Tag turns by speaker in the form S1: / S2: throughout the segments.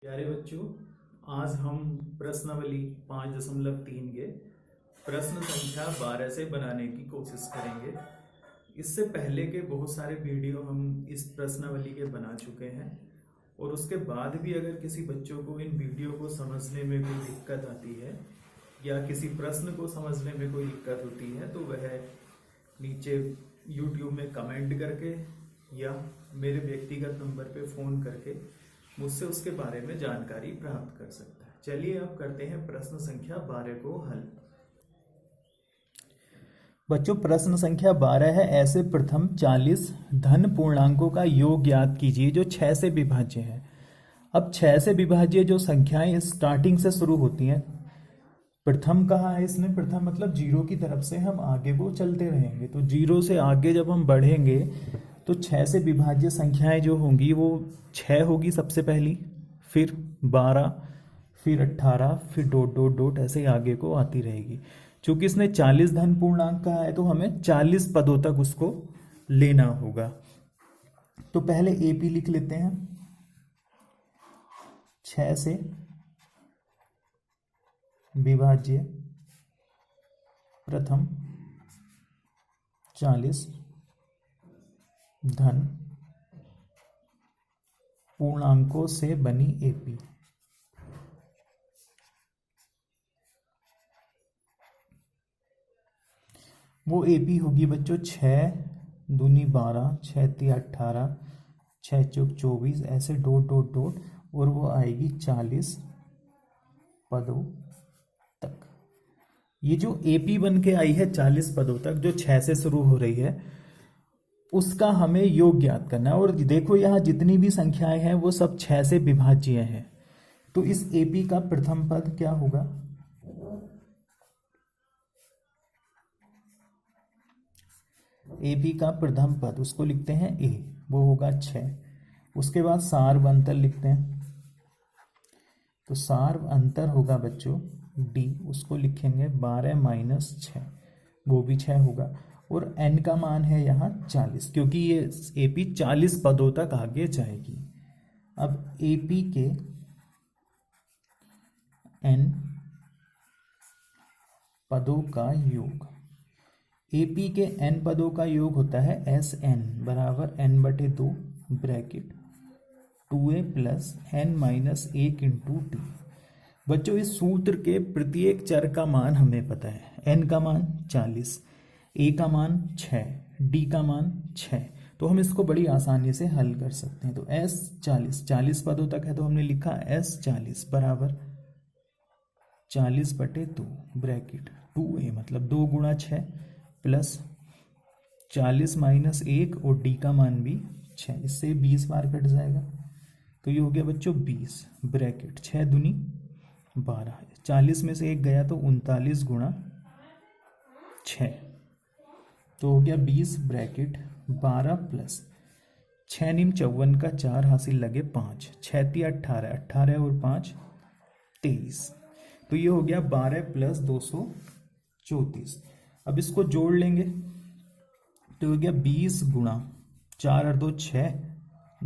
S1: प्यारे बच्चों, आज हम प्रश्नावली 5.3 के प्रश्न संख्या 12 से बनाने की कोशिश करेंगे। इससे पहले के बहुत सारे वीडियो हम इस प्रश्नावली के बना चुके हैं और उसके बाद भी अगर किसी बच्चों को इन वीडियो को समझने में कोई दिक्कत आती है या किसी प्रश्न को समझने में कोई दिक्कत होती है तो वह नीचे YouTube में कमेंट करके या मेरे व्यक्तिगत नंबर पे फ़ोन करके मुझसे उसके बारे में जानकारी प्राप्त कर सकता है। चलिए अब करते हैं प्रश्न संख्या 12 को हल। बच्चों, प्रश्न संख्या 12 है, ऐसे प्रथम 40 धन पूर्णांकों का योग ज्ञात कीजिए जो 6 से विभाज्य है। अब 6 से विभाज्य जो संख्याएं स्टार्टिंग से शुरू होती हैं, प्रथम कहा है इसने, प्रथम मतलब जीरो की तरफ से हम आगे को चलते रहेंगे, तो जीरो से आगे जब हम बढ़ेंगे तो 6 से विभाज्य संख्याएं जो होंगी वो 6 होगी सबसे पहली, फिर 12, फिर 18, फिर डॉट डॉट डॉट ऐसे आगे को आती रहेगी। चूंकि इसने 40 धन पूर्णांक कहा है तो हमें 40 पदों तक उसको लेना होगा। तो पहले एपी लिख लेते हैं। 6 से विभाज्य प्रथम 40 धन पूर्णांकों से बनी एपी। वो एपी होगी बच्चों 6 दूनी 12, 6 तिया 18, 6 चौक 24 ऐसे डॉट डॉट डॉट, और वो आएगी 40 पदों तक। ये जो एपी बन के आई है 40 पदों तक जो 6 से शुरू हो रही है उसका हमें योग ज्ञात करना है। और देखो यहाँ जितनी भी संख्याएं हैं वो सब 6 से विभाज्य हैं। तो इस एपी का प्रथम पद क्या होगा? एपी का प्रथम पद उसको लिखते हैं ए, वो होगा 6। उसके बाद सार्व अंतर लिखते हैं, तो सार्व अंतर होगा बच्चों डी, उसको लिखेंगे 12 - 6, वो भी 6 होगा। और n का मान है यहाँ 40, क्योंकि ये एपी 40 पदों तक आगे जाएगी। अब एपी के n पदों का योग, एपी के n पदों का योग होता है Sn बराबर n/2 bracket 2a plus n - 1 into T. बच्चों, इस सूत्र के प्रत्येक चर का मान हमें पता है। n का मान 40, a का मान 6, d का मान 6, तो हम इसको बड़ी आसानी से हल कर सकते हैं। तो s 40 पदों तक है तो हमने लिखा s 40 बराबर 40/2 ब्रैकेट 2a मतलब 2 गुणा 6 प्लस 40 - 1 और d का मान भी 6, इससे 20 बार कट जाएगा तो ये हो गया बच्चों 20 ब्रैकेट 6 दूनी 12, 40 में से 1 गया तो 39 गुणा 6, तो हो गया 20 ब्रैकेट 12 प्लस 6 नीम 54 का 4 हासिल लगे 5, 6 तिया 18, 18 और 5 23, तो ये हो गया 12 प्लस 234। अब इसको जोड़ लेंगे तो हो गया 20 गुणा 4 और 2 6,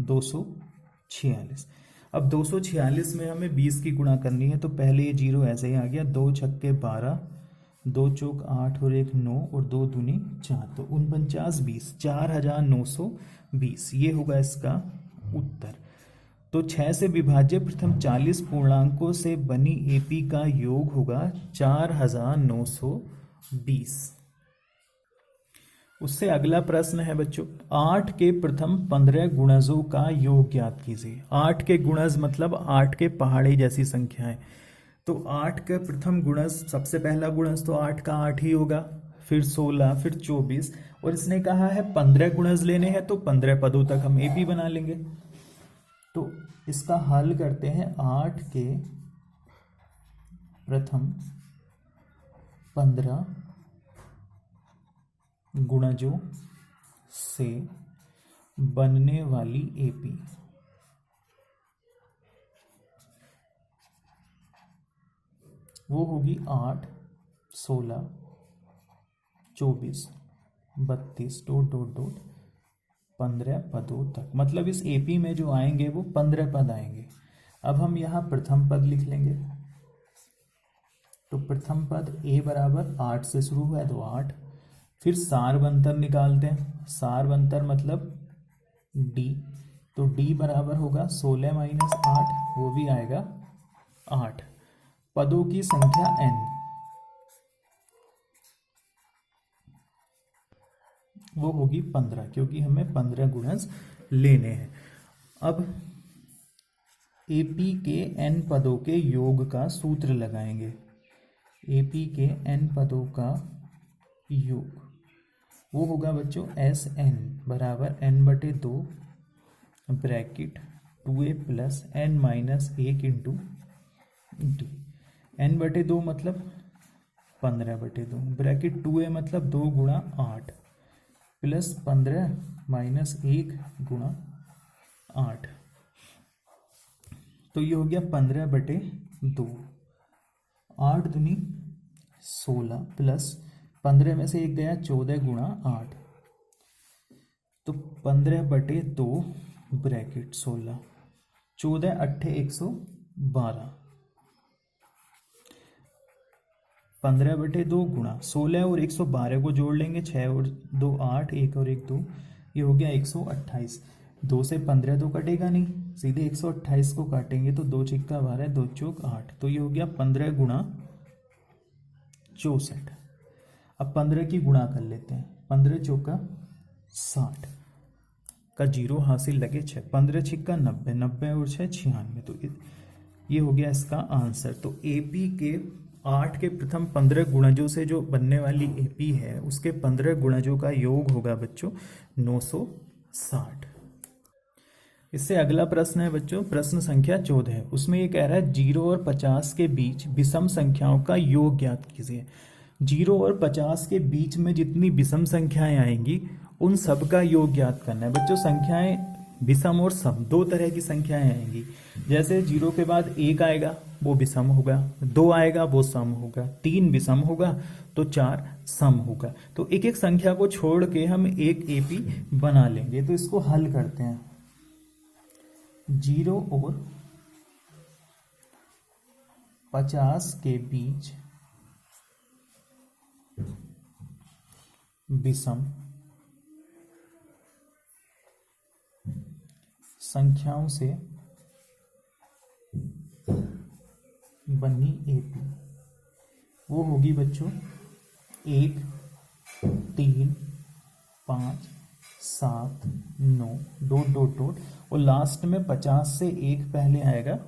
S1: 246। अब 246 में हमें 20 की गुणा करनी है तो पहले ये जीरो ऐसे ही आ गया, 2 छक्के 12, 2 चौक 8 और 1 9 और 2 दूनी 4, तो 49 20 4920, ये होगा इसका उत्तर। तो 6 से विभाज्य प्रथम 40 पूर्णांकों से बनी एपी का योग होगा 4920। उससे अगला प्रश्न है बच्चों, 8 के प्रथम 15 गुणजों का योग ज्ञात कीजिए। 8 के गुणज मतलब 8 के पहाड़े जैसी संख्याएं। तो 8 का प्रथम गुणज, सबसे पहला गुणज तो 8 का 8 ही होगा, फिर 16, फिर 24, और इसने कहा है 15 गुणज लेने हैं तो 15 पदों तक हम एपी बना लेंगे। तो इसका हल करते हैं। 8 के प्रथम 15 गुणजों से बनने वाली एपी, वो होगी 8, 16, 24, 32 डॉट डॉट डॉट 15 पदों तक। मतलब इस एपी में जो आएंगे वो 15 पद आएंगे। अब हम यहाँ प्रथम पद लिख लेंगे। तो प्रथम पद a बराबर 8 से शुरू हुआ है तो 8। फिर सारवंतर निकालते हैं। सारवंतर मतलब d, तो d बराबर होगा 16 माइनस 8, वो भी आएगा 8। पदों की संख्या n, वो होगी 15, क्योंकि हमें 15 गुणज लेने हैं। अब AP के n पदों के योग का सूत्र लगाएंगे। AP के n पदों का योग वो होगा बच्चों SN बराबर n/2 bracket 2a plus n minus 1 into D. n/2 मतलब 15/2 ब्रैकेट 2a मतलब 2 गुणा 8 प्लस 15 माइनस 1 गुणा 8, तो ये हो गया 15/2। 8 दूनी 16 प्लस 15 में से 1 गया 14 गुणा 8, तो 15/2 ब्रैकेट 16, 14 8 112, 15/2 गुणा 16 और 112 को जोड़ लेंगे, 6 और 2 8, 1 और 1 2, ये हो गया 128। 2 से 15 तो कटेगा नहीं, सीधे 128 को काटेंगे तो 2 छिक्का 12, 2 चौक 8, तो ये हो गया 15 गुणा 64। अब 15 की गुणा कर लेते हैं। 15 चौका 60 का जीरो हासिल लगे 6, 15 छिक्का 90, 90 और 6 96, तो ये हो गया इसका आंसर। तो AP के 8 के प्रथम 15 गुणजों से जो बनने वाली AP है उसके 15 गुणजों का योग होगा बच्चों 960। इससे अगला प्रश्न है बच्चों प्रश्न संख्या 14। उसमें ये कह रहा है 0 और 50 के बीच विषम संख्याओं का योग ज्ञात कीजिए। 0 और 50 के बीच में जितनी विषम संख्याएं आएंगी उन सब का योग ज्ञात करना है बच्चों। संख्याएं विषम और सम दो तरह की संख्याएं आएंगी। जैसे 0 के बाद 1 आएगा वो विषम होगा, 2 आएगा वो सम होगा, 3 विषम होगा तो 4 सम होगा। तो एक एक संख्या को छोड़ के हम एक AP बना लेंगे। तो इसको हल करते हैं। 0 और 50 के बीच विषम संख्याओं से बनी AP वो होगी बच्चों 1 3 5 7 9 डॉट डॉट डॉट, और लास्ट में 50 से 1 पहले आएगा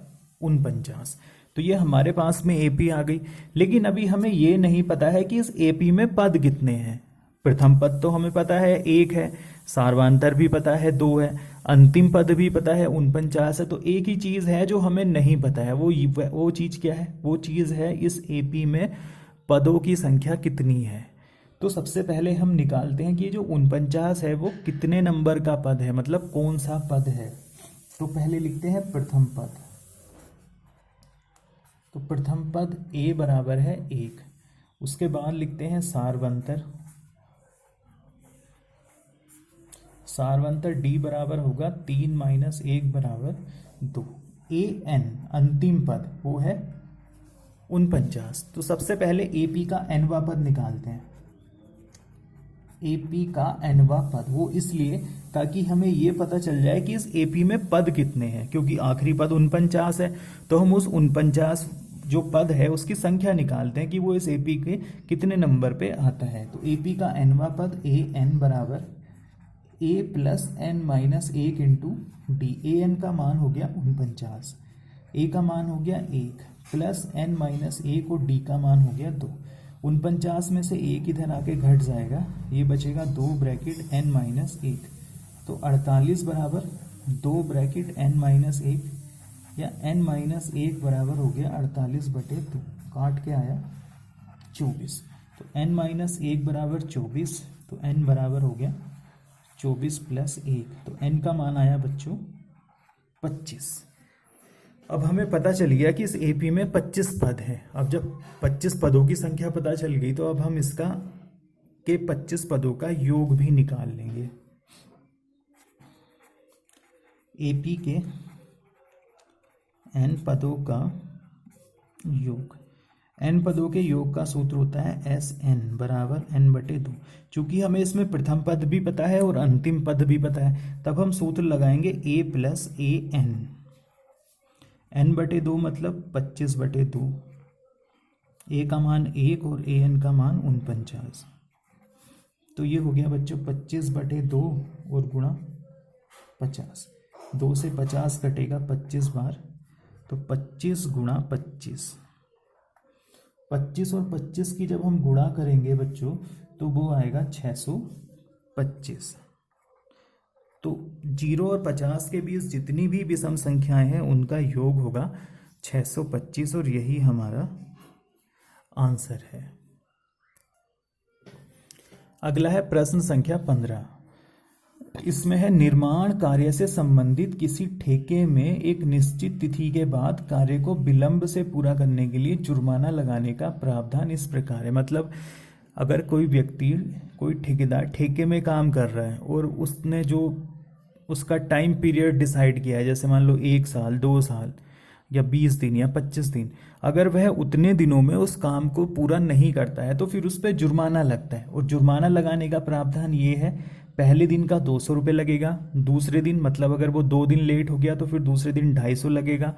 S1: 49। तो ये हमारे पास में AP आ गई। लेकिन अभी हमें ये नहीं पता है कि इस AP में पद कितने हैं। प्रथम पद तो हमें पता है 1 है, सार्वांतर भी पता है 2 है, अंतिम पद भी पता है 49 है। तो एक ही चीज है जो हमें नहीं पता है, वो चीज क्या है? वो चीज है इस AP में पदों की संख्या कितनी है। तो सबसे पहले हम निकालते हैं कि ये जो 49 है वो कितने नंबर का पद है, मतलब कौन सा पद है। तो पहले लिखते हैं प्रथम पद। तो प्रथम पद A बराबर है 1। उसके बाद लिखते हैं सारवंतर। सारवंतर D बराबर होगा 3 माइनस 1 बराबर 2। AN अंतिम पद वो है 49। तो सबसे पहले AP का nवां पद निकालते हैं। AP का nवां पद वो इसलिए ताकि हमें ये पता चल जाए कि इस AP में पद कितने हैं, क्योंकि आखिरी पद 49 है। तो हम उस 49 जो पद है उसकी संख्या निकालते हैं कि वो इस AP के कितने नंबर पे आता है। तो AP का nवां पद AN बराबर A plus n minus 1 into D. AN का मान हो गया 49, A का मान हो गया 1 प्लस n माइनस 1 और D का मान हो गया 2। 49 में से 1 इधर आके घट जाएगा, ये बचेगा 2 ब्रैकेट n माइनस 1। तो 48 बराबर 2 ब्रैकेट n माइनस 1 या n माइनस 1 बराबर हो गया 48/2, काट के आया 24। तो n माइनस 1 बराबर 24, तो n बराबर हो गया 24 प्लस 1, तो n का मान आया बच्चों 25। अब हमें पता चल गया कि इस AP में 25 पद हैं। अब जब 25 पदों की संख्या पता चल गई तो अब हम इसका के 25 पदों का योग भी निकाल लेंगे। AP के n पदों का योग। n पदों के योग का सूत्र होता है एस एन बराबर n/2। चूंकि हमें इसमें प्रथम पद भी पता है और अंतिम पद भी पता है, तब हम सूत्र लगाएंगे a + an। n/2 मतलब 25/2, a का मान 1 और an का मान 49। तो ये हो गया बच्चों 25/2 और गुणा 50। 2 से 50 कटेगा 25 बार, तो 25 गुणा 25। 25 और 25 की जब हम गुणा करेंगे बच्चों तो वो आएगा 625। तो 0 और 50 के बीच जितनी भी विषम संख्याएं हैं उनका योग होगा 625 और यही हमारा आंसर है। अगला है प्रश्न संख्या 15। इसमें है निर्माण कार्य से संबंधित किसी ठेके में एक निश्चित तिथि के बाद कार्य को विलंब से पूरा करने के लिए जुर्माना लगाने का प्रावधान इस प्रकार है। मतलब अगर कोई व्यक्ति, कोई ठेकेदार ठेके में काम कर रहा है और उसने जो उसका टाइम पीरियड डिसाइड किया है, जैसे मान लो 1 साल, 2 साल या 20 दिन या 25 दिन, अगर वह उतने दिनों में उस काम को पूरा नहीं करता है तो फिर उस पर जुर्माना लगता है। और जुर्माना लगाने का प्रावधान ये है, पहले दिन का 200 रुपये लगेगा, दूसरे दिन मतलब अगर वो 2 दिन लेट हो गया तो फिर दूसरे दिन 250 लगेगा,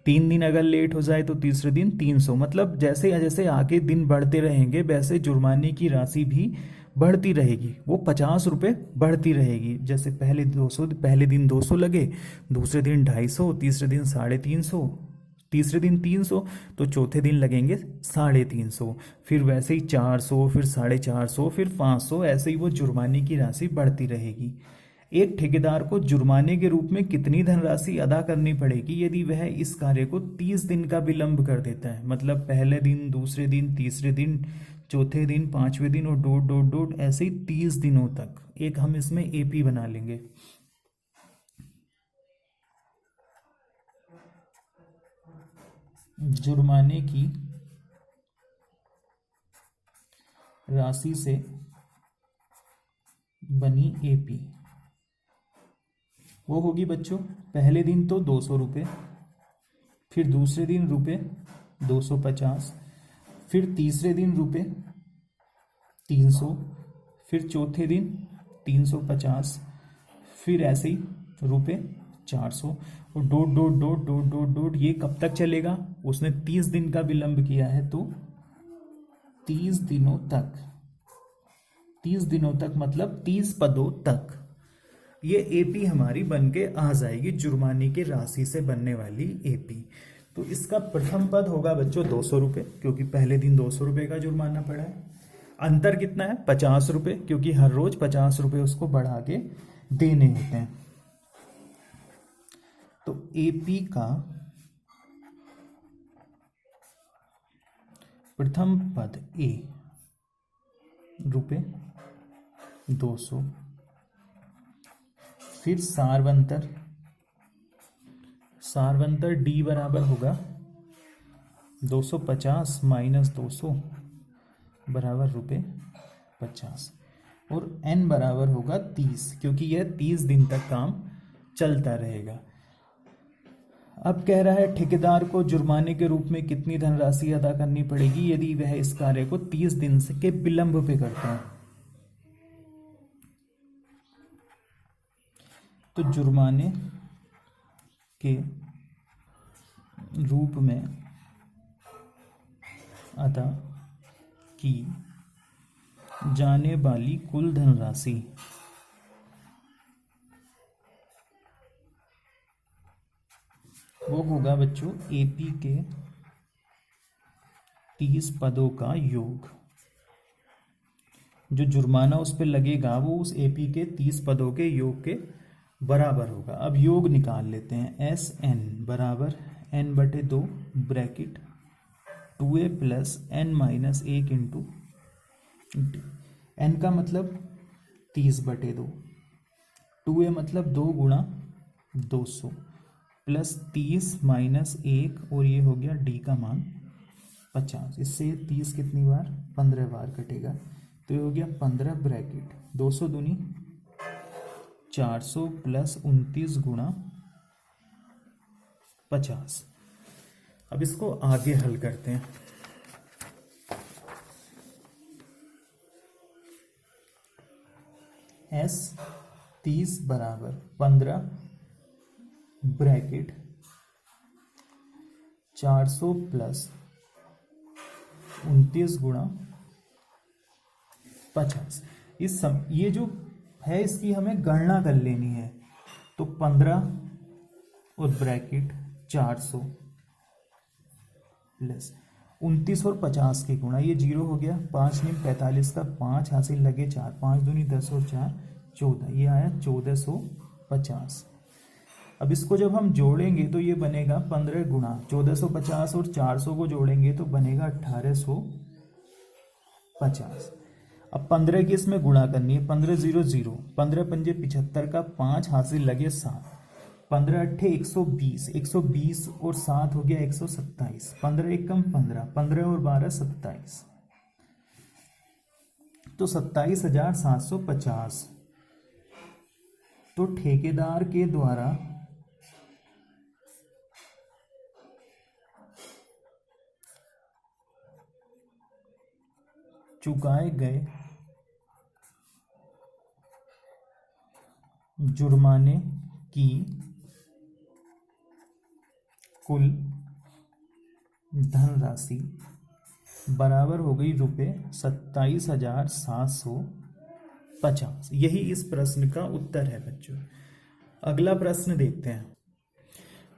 S1: 3 दिन अगर लेट हो जाए तो तीसरे दिन 300। मतलब जैसे जैसे आगे दिन बढ़ते रहेंगे वैसे जुर्माने की राशि भी बढ़ती रहेगी, वो 50 रुपये बढ़ती रहेगी। जैसे पहले दिन 200 लगे, दूसरे दिन 250, तीसरे दिन 350, तीसरे दिन 300, तो चौथे दिन लगेंगे 350, फिर वैसे ही 400, फिर 450, फिर 500, ऐसे ही वो जुर्माने की राशि बढ़ती रहेगी। एक ठेकेदार को जुर्माने के रूप में कितनी धनराशि अदा करनी पड़ेगी यदि वह इस कार्य को 30 दिन का विलंब कर देता है? मतलब पहले दिन, दूसरे दिन, तीसरे दिन, चौथे दिन, 5वें दिन और डॉट डॉट डॉट ऐसे ही 30 दिनों तक। एक हम इसमें एपी बना लेंगे। जुर्माने की राशि से बनी एपी वो होगी बच्चों, पहले दिन तो 200 रुपये, फिर दूसरे दिन रुपये 250, फिर तीसरे दिन रुपये 300, फिर चौथे दिन 350, फिर ऐसे ही रुपये 400 और dot dot dot dot dot dot. ये कब तक चलेगा? उसने 30 दिन का विलंब किया है तो 30 दिनों तक, 30 दिनों तक मतलब 30 पदों तक ये एपी हमारी बनके आ जाएगी, जुर्माने की राशि से बनने वाली एपी। तो इसका प्रथम पद होगा बच्चों 200 रुपये, क्योंकि पहले दिन 200 रुपये का जुर्माना पड़ा है। अंतर कितना है? 50 रुपये, क्योंकि हर रोज 50 रुपये उसको बढ़ा के देने होते हैं। तो एपी का प्रथम पद ए रुपये 200, फिर सारवंतर डी बराबर होगा 250 माइनस 200 बराबर रुपये 50, और n बराबर होगा 30, क्योंकि यह 30 दिन तक काम चलता रहेगा। अब कह रहा है ठेकेदार को जुर्माने के रूप में कितनी धनराशि अदा करनी पड़ेगी यदि वह इस कार्य को 30 दिन के विलंब पे करता है। तो जुर्माने के रूप में अदा की जाने वाली कुल धनराशि वो होगा बच्चों एपी के 30 पदों का योग। जो जुर्माना उस पर लगेगा वो उस एपी के 30 पदों के योग के बराबर होगा। अब योग निकाल लेते हैं। एस एन बराबर n/2 bracket 2a plus n minus 1 into n का मतलब 30/2, 2a मतलब 2 गुणा 200 प्लस 30 माइनस 1, और ये हो गया डी का मान 50। इससे 30 कितनी बार? 15 बार कटेगा, तो ये हो गया 15 ब्रैकेट 200 दूनी 400 प्लस 29 गुणा 50, अब इसको आगे हल करते हैं। S 30 बराबर 15 ब्रैकेट 400 प्लस 29 गुणा 50। ये जो है इसकी हमें गणना कर लेनी है। तो 15 और ब्रैकेट 400 प्लस 29 और 50 की गुणा, ये 0 हो गया। 5 × 45 का 5 हासिल लगे 4, 5 दूनी 10 और 4 14, ये आया 1450। अब इसको जब हम जोड़ेंगे तो ये बनेगा 15 गुणा 1450 और 400 को जोड़ेंगे तो बनेगा 1850। अब 15 की इसमें गुणा करनी है। 15 0 0, 15 पंजे 75 का 5 हासिल लगे 7, 15 अट्ठे 120, 120 और 7 हो गया 127, 15 एक कम 15, 15 और 12 27, तो 27,750। तो ठेकेदार के द्वारा चुकाए गए जुर्माने की कुल धनराशि बराबर हो गई रुपये 27,750। यही इस प्रश्न का उत्तर है बच्चों। अगला प्रश्न देखते हैं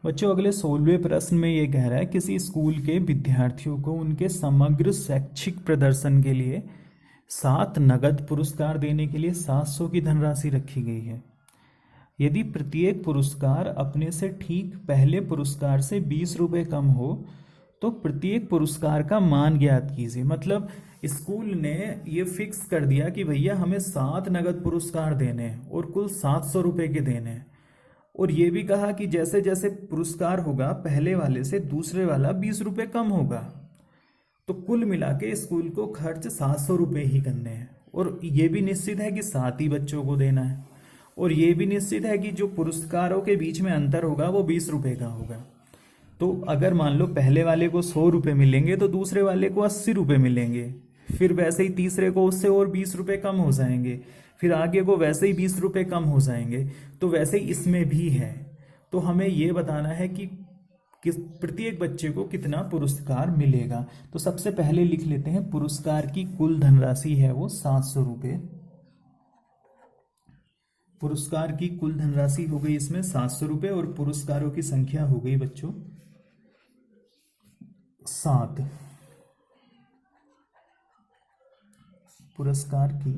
S1: बच्चों। अगले 16वें प्रश्न में ये कह रहा है किसी स्कूल के विद्यार्थियों को उनके समग्र शैक्षिक प्रदर्शन के लिए 7 नगद पुरस्कार देने के लिए 700 की धनराशि रखी गई है। यदि प्रत्येक पुरस्कार अपने से ठीक पहले पुरस्कार से 20 रुपये कम हो तो प्रत्येक पुरस्कार का मान ज्ञात कीजिए। मतलब स्कूल ने ये फिक्स कर दिया कि भैया हमें 7 नगद पुरस्कार देने हैं और कुल 700 रुपये के देने हैं, और ये भी कहा कि जैसे जैसे पुरस्कार होगा पहले वाले से दूसरे वाला 20 रुपये कम होगा। तो कुल मिला के स्कूल को खर्च 700 रुपये ही करने हैं, और ये भी निश्चित है कि 7 ही बच्चों को देना है, और ये भी निश्चित है कि जो पुरस्कारों के बीच में अंतर होगा वो 20 रुपये का होगा। तो अगर मान लो पहले वाले को 100 रुपये मिलेंगे तो दूसरे वाले को 80 रुपये मिलेंगे, फिर वैसे ही तीसरे को उससे और 20 रुपये कम हो जाएंगे, फिर आगे को वैसे ही 20 रुपये कम हो जाएंगे। तो वैसे ही इसमें भी है। तो हमें ये बताना है कि किस प्रत्येक बच्चे को कितना पुरस्कार मिलेगा। तो सबसे पहले लिख लेते हैं पुरस्कार की कुल धनराशि है वो 700 रुपये। पुरस्कार की कुल धनराशि हो गई इसमें 700 रुपये, और पुरस्कारों की संख्या हो गई बच्चों 7। पुरस्कार की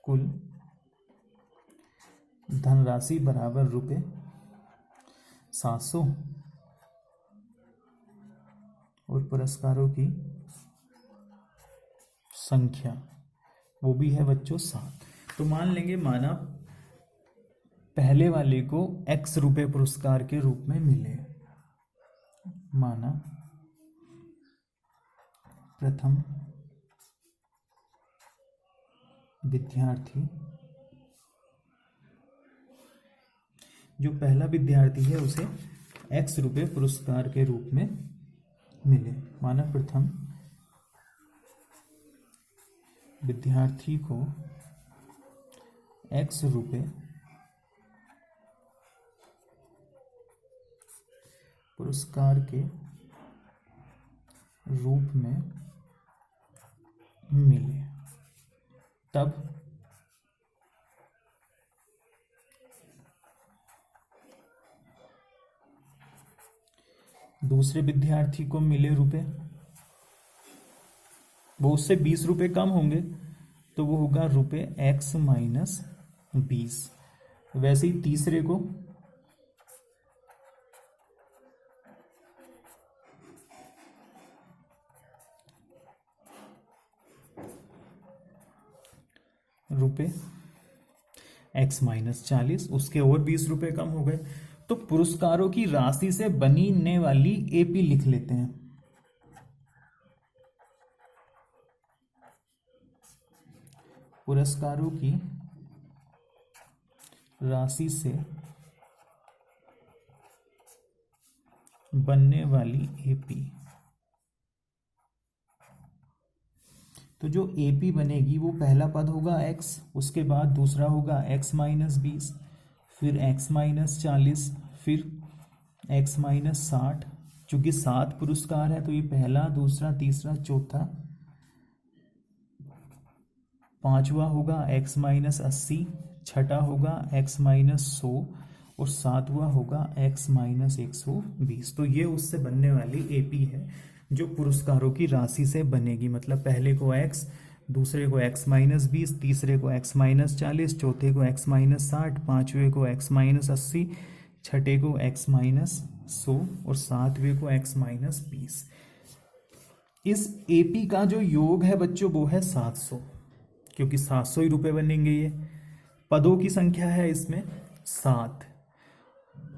S1: कुल धनराशि बराबर रुपये 700, और पुरस्कारों की संख्या वो भी है बच्चों 7। तो मान लेंगे माना पहले वाले को x रुपये पुरस्कार के रूप में मिले। माना प्रथम विद्यार्थी, जो पहला विद्यार्थी है उसे x रुपये पुरस्कार के रूप में मिले। माना प्रथम विद्यार्थी को x रुपये पुरस्कार के रूप में मिले। तब दूसरे विद्यार्थी को मिले रुपए, वो उससे 20 रुपये कम होंगे, तो वो होगा रुपये x माइनस 20। वैसे ही तीसरे को रुपये x माइनस 40, उसके और 20 रुपये कम हो गए। तो पुरस्कारों की राशि से बनने वाली एपी लिख लेते हैं। पुरस्कारों की राशि से बनने वाली एपी। तो जो एपी बनेगी वो पहला पद होगा x, उसके बाद दूसरा होगा x-20, फिर x-40, फिर x-60। चूंकि 7 पुरस्कार है तो ये पहला, दूसरा, तीसरा, चौथा, पांचवा होगा x-80, छठा होगा x-100 और सातवां होगा x-120। तो ये उससे बनने वाली एपी है जो पुरस्कारों की राशि से बनेगी। मतलब पहले को x, दूसरे को x-20, तीसरे को x-40, चौथे को x-60, पांचवे को x-80, छठे को x-100 और सातवें को x-20। इस एपी का जो योग है बच्चों वो है 700, क्योंकि 700 ही रुपए बनेंगे। ये पदों की संख्या है इसमें 7।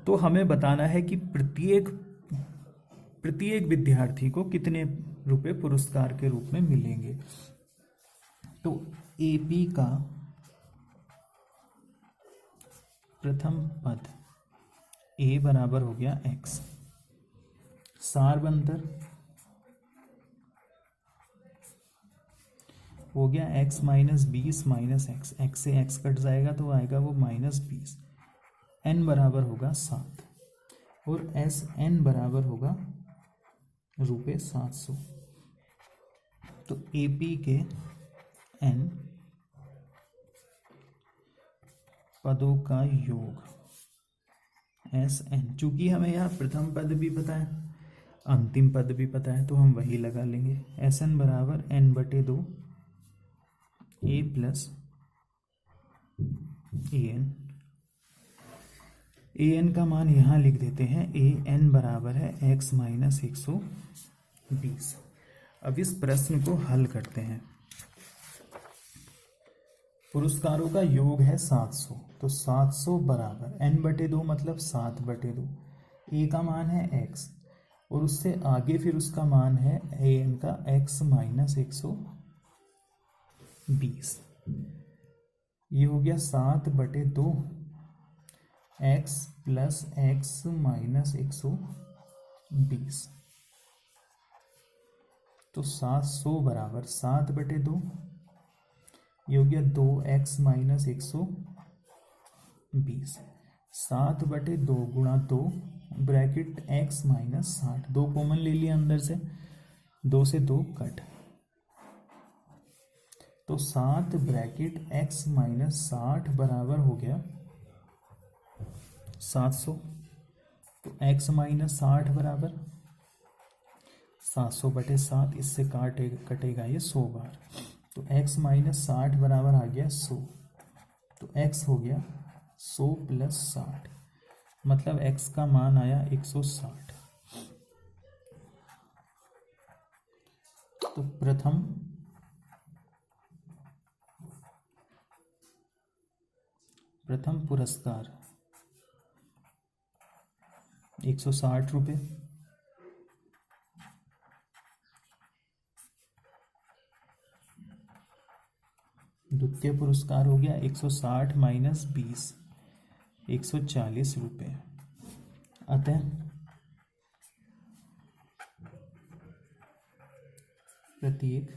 S1: तो हमें बताना है कि प्रत्येक विद्यार्थी को कितने रुपए पुरस्कार के रूप में मिलेंगे। तो एपी का प्रथम पद ए बराबर हो गया x, सारबंतर हो गया x-20 माइनस x से x कट जाएगा तो आएगा वो -20, n बराबर होगा 7 और एस n बराबर होगा रुपये 700। तो एपी के n पदों का योग SN, चूंकि हमें यहाँ प्रथम पद भी पता है, अंतिम पद भी पता है, तो हम वही लगा लेंगे। SN बराबर n/2 A प्लस AN का मान यहाँ लिख देते हैं। AN बराबर है x-120। अब इस प्रश्न को हल करते हैं। पुरस्कारों का योग है 700, तो 700 बराबर n/2 मतलब 7/2। A का मान है x और उससे आगे फिर उसका मान है AN का x-120। ये हो गया 7/2 x प्लस x-120। तो 700 बराबर 7/2, ये हो गया 2x-120। 7/2 गुणा 2 ब्रैकेट x-60, 2 कॉमन ले लिया अंदर से, 2 से 2 कट, तो 7 ब्रैकेट x-60 बराबर हो गया 700। तो x-60 बराबर 700/7, इससे कटेगा ये 100 बार, तो x-60 बराबर आ गया 100। तो x हो गया 100 + 60, मतलब x का मान आया 160। तो प्रथम पुरस्कार 160 रुपये, द्वितीय पुरस्कार हो गया 160 माइनस 20, 140 रुपये। अतः प्रत्येक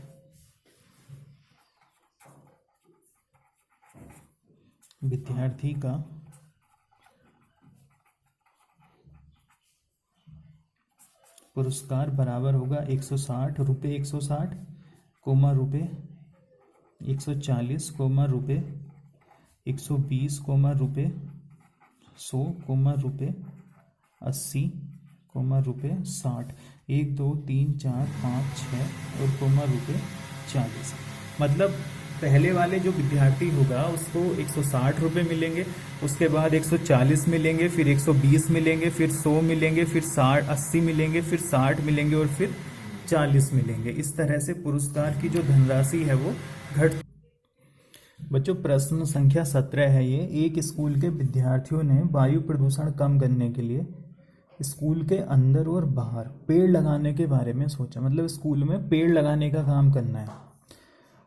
S1: विद्यार्थी का पुरस्कार बराबर होगा 160 रुपये 160 कोमा रुपये 140 कोमा रुपये 120 कोमा रुपये 100 कोमा रुपये 80 कोमा रुपये 60, 1 2 3 4 5 6 और कोमा रुपये 40। मतलब पहले वाले जो विद्यार्थी होगा उसको 160 रुपये मिलेंगे, उसके बाद 140 मिलेंगे, फिर 120 मिलेंगे, फिर 100 मिलेंगे, फिर 60 80 मिलेंगे, फिर 60 मिलेंगे और फिर 40 मिलेंगे। इस तरह से पुरस्कार की जो धनराशि है वो घट। बच्चों प्रश्न संख्या 17 है ये। एक स्कूल के विद्यार्थियों ने वायु प्रदूषण कम करने के लिए स्कूल के अंदर और बाहर पेड़ लगाने के बारे में सोचा। मतलब स्कूल में पेड़ लगाने का काम करना है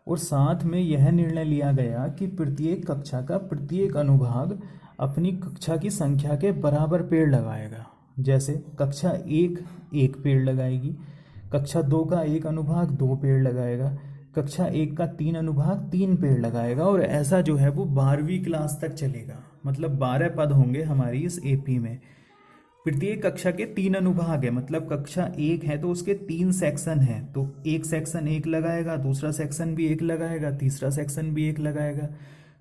S1: और साथ में यह निर्णय लिया गया कि प्रत्येक कक्षा का प्रत्येक अनुभाग अपनी कक्षा की संख्या के बराबर पेड़ लगाएगा। जैसे कक्षा 1 1 पेड़ लगाएगी, कक्षा 2 का 1 अनुभाग 2 पेड़ लगाएगा, कक्षा 1 का 3 अनुभाग 3 पेड़ लगाएगा, और ऐसा जो है वो 12वीं क्लास तक चलेगा। मतलब 12 पद होंगे हमारी इस एपी में। प्रत्येक कक्षा के 3 अनुभाग है, मतलब कक्षा 1 है तो उसके 3 सेक्शन है, तो एक सेक्शन 1 लगाएगा, दूसरा सेक्शन भी 1 लगाएगा, तीसरा सेक्शन भी 1 लगाएगा।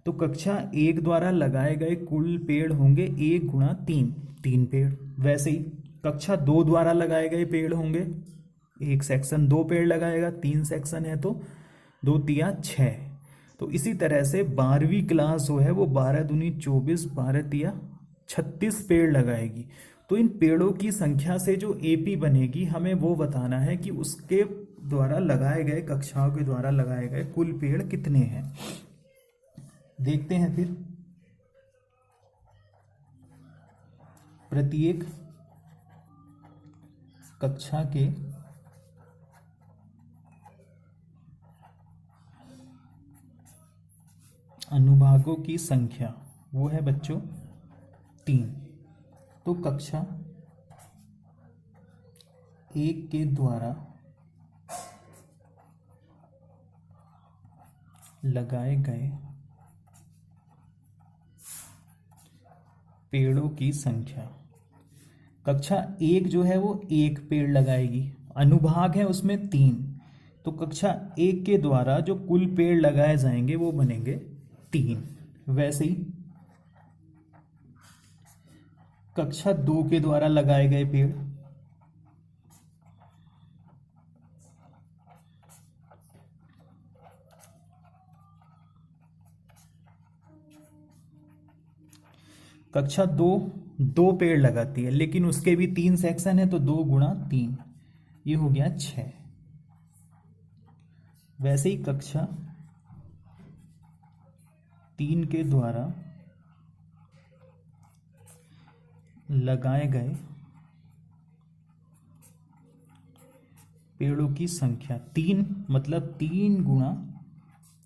S1: तो कक्षा 1 द्वारा लगाए गए कुल पेड़ होंगे 1 गुणा 3, 3 पेड़। वैसे ही कक्षा 2 द्वारा लगाए गए पेड़ होंगे, एक सेक्शन 2 पेड़ लगाएगा, 3 सेक्शन है तो 2 तिया 6। तो इसी तरह से 12वीं क्लास जो है वो 12 दूनी 24, 12 तिया 36 पेड़ लगाएगी। तो इन पेड़ों की संख्या से जो एपी बनेगी हमें वो बताना है कि उसके द्वारा लगाए गए, कक्षाओं के द्वारा लगाए गए कुल पेड़ कितने हैं। देखते हैं फिर। प्रत्येक कक्षा के अनुभागों की संख्या वो है बच्चों 3। तो कक्षा 1 के द्वारा लगाए गए पेड़ों की संख्या, कक्षा 1 जो है वो 1 पेड़ लगाएगी, अनुभाग है उसमें 3, तो कक्षा 1 के द्वारा जो कुल पेड़ लगाए जाएंगे वो बनेंगे 3। वैसे ही कक्षा 2 के द्वारा लगाए गए पेड़, कक्षा 2 पेड़ लगाती है, लेकिन उसके भी 3 सेक्शन है, तो 2 गुणा 3 ये हो गया 6। वैसे ही कक्षा 3 के द्वारा लगाए गए पेड़ों की संख्या 3, मतलब 3 गुणा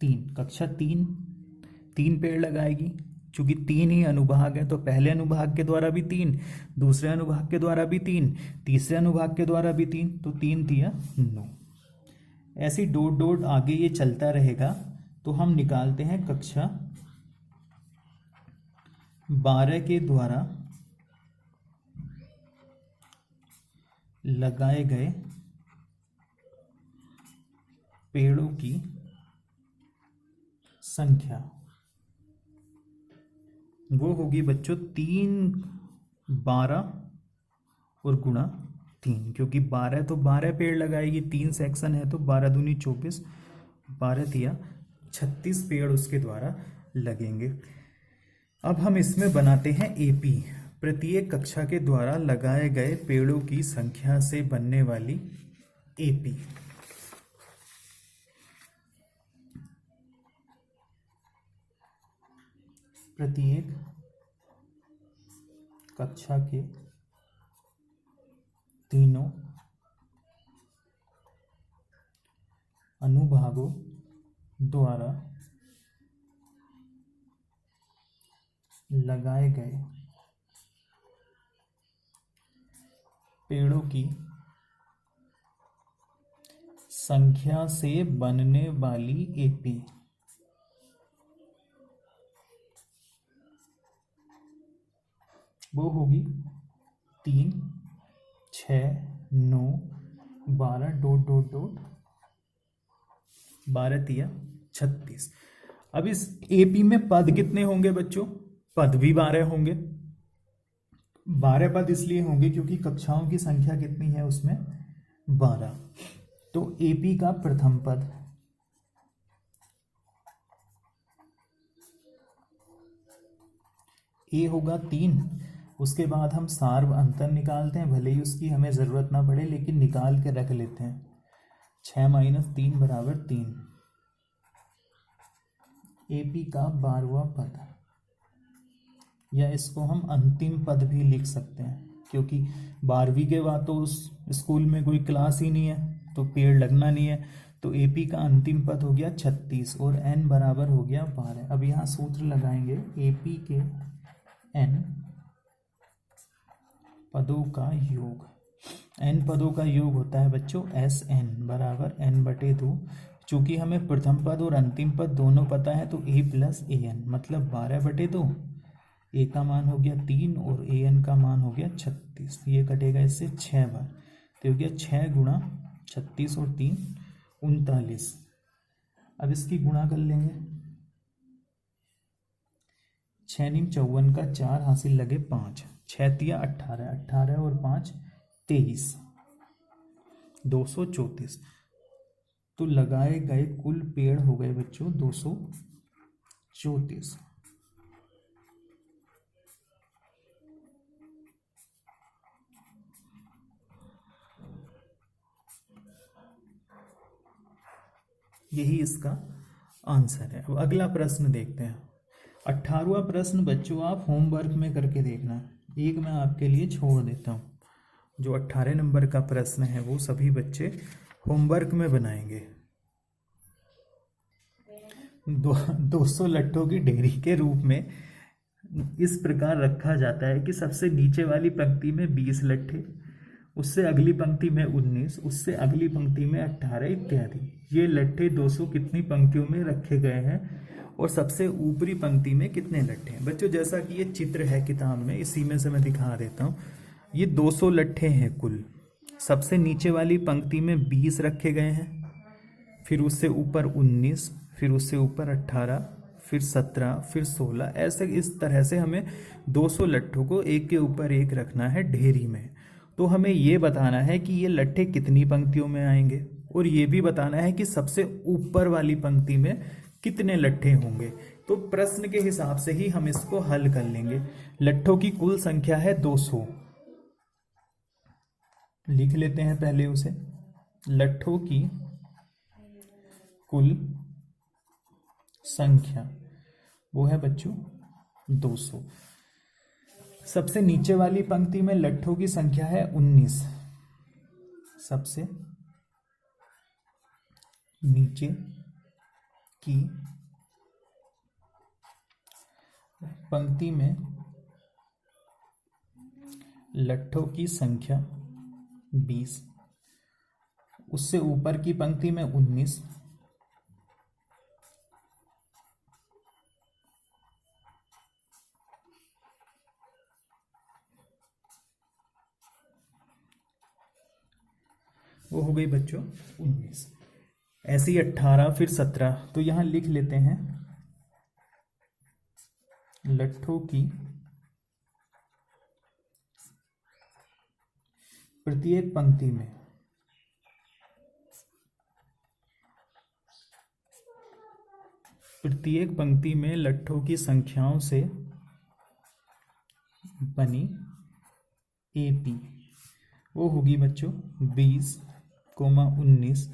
S1: 3, कक्षा 3 पेड़ लगाएगी। चूंकि 3 ही अनुभाग है तो पहले अनुभाग के द्वारा भी 3, दूसरे अनुभाग के द्वारा भी 3, तीसरे अनुभाग के द्वारा भी 3, तो 3 तिया 9। ऐसी डॉट डॉट आगे ये चलता रहेगा। तो हम निकालते हैं कक्षा 12 के द्वारा लगाए गए पेड़ों की संख्या, वो होगी बच्चों 3, 12 और गुणा 3, क्योंकि 12 तो 12 पेड़ लगाएगी, 3 सेक्शन है तो 12 दूनी 24, 12 तिया 36 पेड़ उसके द्वारा लगेंगे। अब हम इसमें बनाते हैं एपी, प्रत्येक कक्षा के द्वारा लगाए गए पेड़ों की संख्या से बनने वाली एपी। प्रत्येक कक्षा के तीनों अनुभागों द्वारा लगाए गए पेड़ों की संख्या से बनने वाली एपी। वो होगी 3, 6, 9, 12 डॉट डॉट डॉट 12 तिया 36। अब इस एपी में पद कितने होंगे बच्चों? पद भी 12 होंगे। 12 पद इसलिए होंगे क्योंकि कक्षाओं की संख्या कितनी है उसमें 12। तो एपी का प्रथम पद ए होगा 3। उसके बाद हम सार्व अंतर निकालते हैं, भले ही उसकी हमें ज़रूरत ना पड़े लेकिन निकाल के रख लेते हैं। 6 - 3 = 3। एपी का 12वां पद, या इसको हम अंतिम पद भी लिख सकते हैं, क्योंकि 12वीं के बाद तो उस स्कूल में कोई क्लास ही नहीं है तो पेड़ लगना नहीं है। तो एपी का अंतिम पद हो गया 36 और n बराबर हो गया 12। अब यहाँ सूत्र लगाएंगे, एपी के n पदों का योग, n पदों का योग होता है बच्चों Sn बराबर n/2। चूंकि हमें प्रथम पद और अंतिम पद दोनों पता है तो a + an मतलब 12/2। a का मान हो गया 3 और an का मान हो गया 36। ये कटेगा इससे 6 बार, तो हो गया 6 × 36 और 3 39। अब इसकी गुणा कर लेंगे, 6 × 54 का 4 हासिल लगे 5, 6 × 18, 18 और 5 23, 234। तो लगाए गए कुल पेड़ हो गए बच्चों 234। यही इसका आंसर है। अब अगला प्रश्न देखते हैं। 18वां प्रश्न बच्चों आप होमवर्क में करके देखना, एक मैं आपके लिए छोड़ देता हूँ। जो 18 नंबर का प्रश्न है वो सभी बच्चे होमवर्क में बनाएंगे। 200 लट्ठों की ढेरी के रूप में इस प्रकार रखा जाता है कि सबसे नीचे वाली पंक्ति में 20 लट्ठे, उससे अगली पंक्ति में 19, उससे अगली पंक्ति में 18 इत्यादि। ये लट्ठे 200 कितनी पंक्तियों में रखे गए हैं और सबसे ऊपरी पंक्ति में कितने लट्ठे हैं। बच्चों जैसा कि ये चित्र है किताब में, इसी में से मैं दिखा देता हूँ। ये 200 लट्ठे हैं कुल। सबसे नीचे वाली पंक्ति में 20 रखे गए हैं, फिर उससे ऊपर 19, फिर उससे ऊपर 18, फिर 17, फिर 16। ऐसे इस तरह से हमें 200 लट्ठों को एक के ऊपर एक रखना है ढेरी में। तो हमें ये बताना है कि ये लट्ठे कितनी पंक्तियों में आएंगे और ये भी बताना है कि सबसे ऊपर वाली पंक्ति में कितने लट्ठे होंगे। तो प्रश्न के हिसाब से ही हम इसको हल कर लेंगे। लट्ठों की कुल संख्या है 200, लिख लेते हैं पहले उसे। लट्ठों की कुल संख्या वो है बच्चों 200। सबसे नीचे वाली पंक्ति में लट्ठों की संख्या है 19। सबसे नीचे की पंक्ति में लट्ठों की संख्या 20, उससे ऊपर की पंक्ति में 19, वो हो गई बच्चों 19। ऐसे ही 18, फिर 17। तो यहां लिख लेते हैं लट्ठों की प्रत्येक पंक्ति में लट्ठों की संख्याओं से बनी एपी वो होगी बच्चों 20, 19,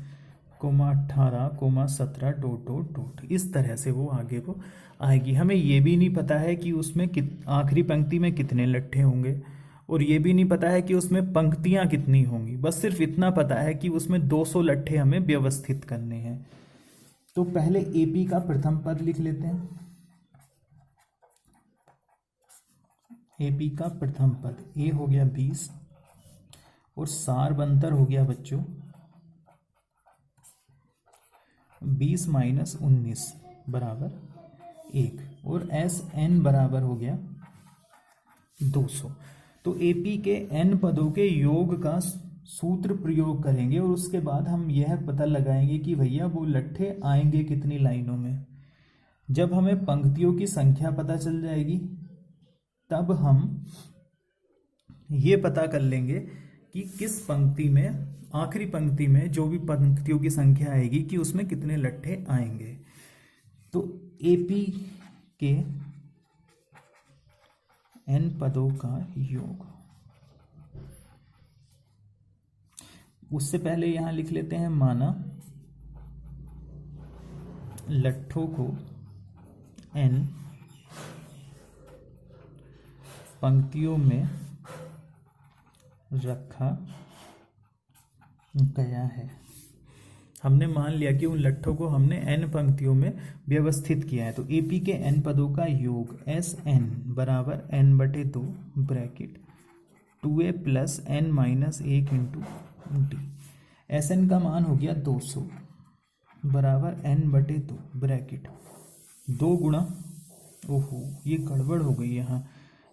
S1: 18, 17 ... इस तरह से वो आगे को आएगी। हमें ये भी नहीं पता है कि उसमें आखिरी पंक्ति में कितने लट्ठे होंगे और ये भी नहीं पता है कि उसमें पंक्तियां कितनी होंगी। बस सिर्फ इतना पता है कि उसमें 200 लट्ठे हमें व्यवस्थित करने हैं। तो पहले एपी का प्रथम पद लिख लेते हैं। एपी का प्रथम पद ए हो गया 20 और सार बंतर हो गया बच्चों 20 - 19 बराबर 1 और एस एन बराबर हो गया 200। तो एपी के एन पदों के योग का सूत्र प्रयोग करेंगे और उसके बाद हम यह पता लगाएंगे कि भैया वो लट्ठे आएंगे कितनी लाइनों में। जब हमें पंक्तियों की संख्या पता चल जाएगी तब हम ये पता कर लेंगे कि किस पंक्ति में, आखिरी पंक्ति में जो भी पंक्तियों की संख्या आएगी कि उसमें कितने लट्ठे आएंगे। तो एपी के एन पदों का योग, उससे पहले यहां लिख लेते हैं माना लट्ठों को एन पंक्तियों में रखा गया है। हमने मान लिया कि उन लट्ठों को हमने एन पंक्तियों में व्यवस्थित किया है। तो एपी के एन पदों का योग एस एन बराबर n/2 bracket 2a plus n minus 1 into t. S n का मान हो गया 200 बराबर n बटे 2 ब्रैकेट 2 गुणा, ओहो ये गड़बड़ हो गई यहाँ,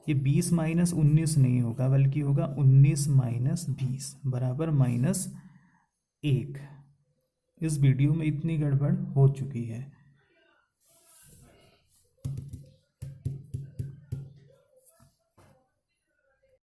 S1: ये 20 माइनस 19 नहीं होगा बल्कि होगा 19 माइनस 20 बराबर -1। इस वीडियो में इतनी गड़बड़ हो चुकी है।